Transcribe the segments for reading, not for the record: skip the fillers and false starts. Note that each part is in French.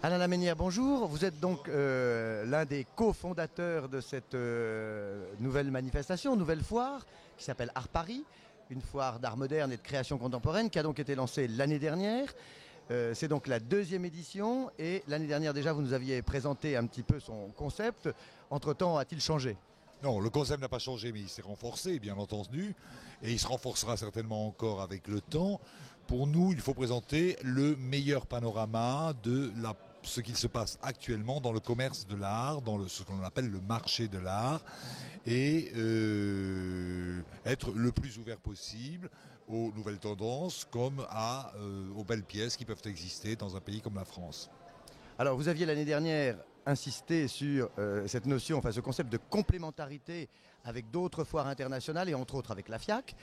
Alain Laménière, bonjour. Vous êtes donc l'un des cofondateurs de cette nouvelle manifestation, nouvelle foire, qui s'appelle Art Paris, une foire d'art moderne et de création contemporaine qui a donc été lancée l'année dernière. C'est donc la deuxième édition et l'année dernière déjà vous nous aviez présenté un petit peu son concept. Entre-temps, a-t-il changé? Non, le concept n'a pas changé, mais il s'est renforcé, bien entendu, et il se renforcera certainement encore avec le temps. Pour nous, il faut présenter le meilleur panorama de ce qu'il se passe actuellement dans le commerce de l'art, dans ce qu'on appelle le marché de l'art, et être le plus ouvert possible aux nouvelles tendances comme aux belles pièces qui peuvent exister dans un pays comme la France. Alors vous aviez l'année dernière insisté sur cette notion, enfin ce concept de complémentarité avec d'autres foires internationales et entre autres avec la FIAC.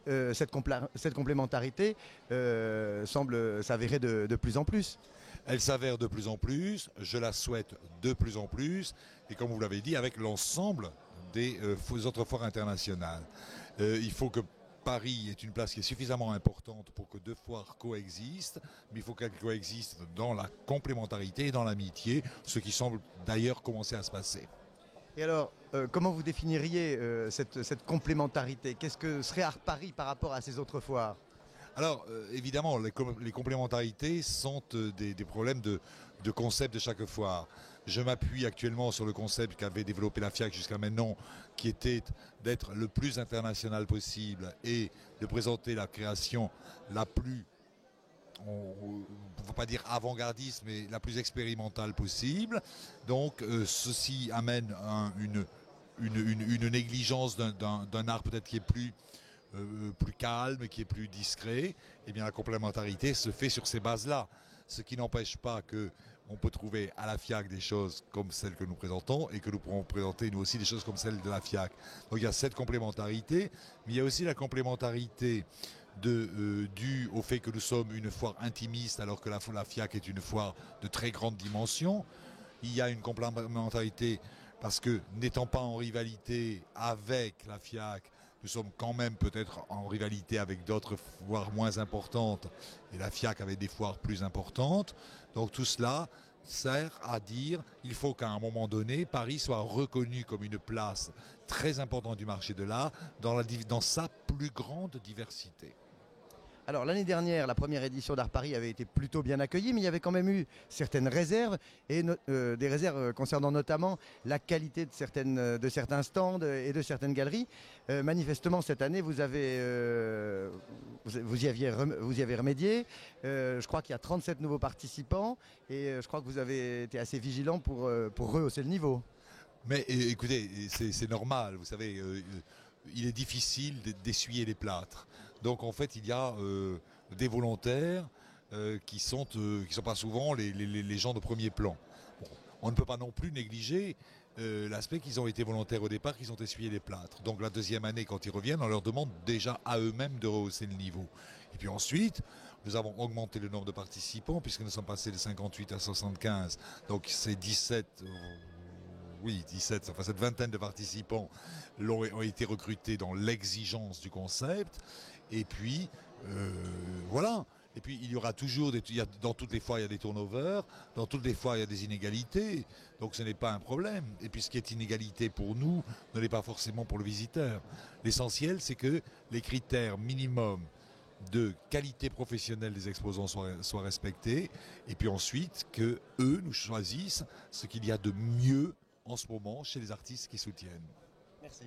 Cette complémentarité semble s'avérer de plus en plus. Elle s'avère de plus en plus, je la souhaite de plus en plus, et comme vous l'avez dit, avec l'ensemble des autres foires internationales. Il faut que Paris est une place qui est suffisamment importante pour que deux foires coexistent, mais il faut qu'elles coexistent dans la complémentarité et dans l'amitié, ce qui semble d'ailleurs commencer à se passer. Et alors, comment vous définiriez cette complémentarité? Qu'est-ce que serait Art Paris par rapport à ces autres foires? Alors, évidemment, les complémentarités sont des problèmes de concept de chaque foire. Je m'appuie actuellement sur le concept qu'avait développé la FIAC jusqu'à maintenant, qui était d'être le plus international possible et de présenter la création la plus, on ne va pas dire avant-gardiste, mais la plus expérimentale possible. Donc, ceci amène une négligence d'un art peut-être qui est plus calme, qui est plus discret. Eh bien, la complémentarité se fait sur ces bases-là. Ce qui n'empêche pas qu'on peut trouver à la FIAC des choses comme celles que nous présentons et que nous pourrons présenter nous aussi des choses comme celles de la FIAC. Donc il y a cette complémentarité, mais il y a aussi la complémentarité due au fait que nous sommes une foire intimiste alors que la FIAC est une foire de très grande dimension. Il y a une complémentarité parce que n'étant pas en rivalité avec la FIAC, nous sommes quand même peut-être en rivalité avec d'autres foires moins importantes et la FIAC avait des foires plus importantes. Donc tout cela sert à dire qu'il faut qu'à un moment donné, Paris soit reconnu comme une place très importante du marché de l'art dans sa plus grande diversité. Alors l'année dernière, la première édition d'Art Paris avait été plutôt bien accueillie, mais il y avait quand même eu certaines réserves, et des réserves concernant notamment la qualité de certains stands et de certaines galeries. Manifestement, cette année, vous y avez remédié. Je crois qu'il y a 37 nouveaux participants, et je crois que vous avez été assez vigilant pour rehausser le niveau. Mais écoutez, c'est normal, vous savez, il est difficile d'essuyer les plâtres. Donc en fait, il y a des volontaires qui sont pas souvent les gens de premier plan. Bon, on ne peut pas non plus négliger l'aspect qu'ils ont été volontaires au départ, qu'ils ont essuyé les plâtres. Donc la deuxième année, quand ils reviennent, on leur demande déjà à eux-mêmes de rehausser le niveau. Et puis ensuite, nous avons augmenté le nombre de participants puisque nous sommes passés de 58 à 75. Donc c'est 17... Oui, 17, enfin cette vingtaine de participants ont été recrutés dans l'exigence du concept. Et puis, voilà. Et puis, il y aura toujours, dans toutes les foires, il y a des turnovers, dans toutes les foires, il y a des inégalités. Donc, ce n'est pas un problème. Et puis, ce qui est inégalité pour nous ne l'est pas forcément pour le visiteur. L'essentiel, c'est que les critères minimums de qualité professionnelle des exposants soient respectés. Et puis ensuite, que eux nous choisissent ce qu'il y a de mieux en ce moment chez les artistes qui soutiennent. Merci.